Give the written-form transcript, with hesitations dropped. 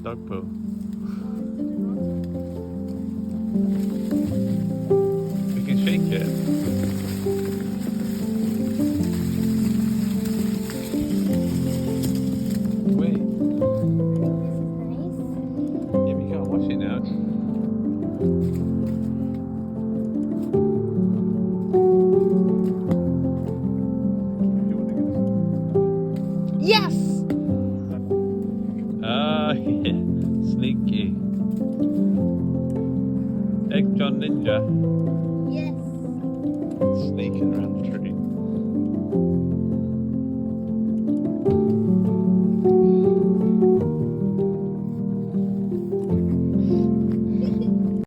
Dog poo. We can shake it. Wait. Yeah, we can't wash it now. Yes! Ah, yeah. Sneaky. Egg John Ninja. Yes. Sneaking around the tree.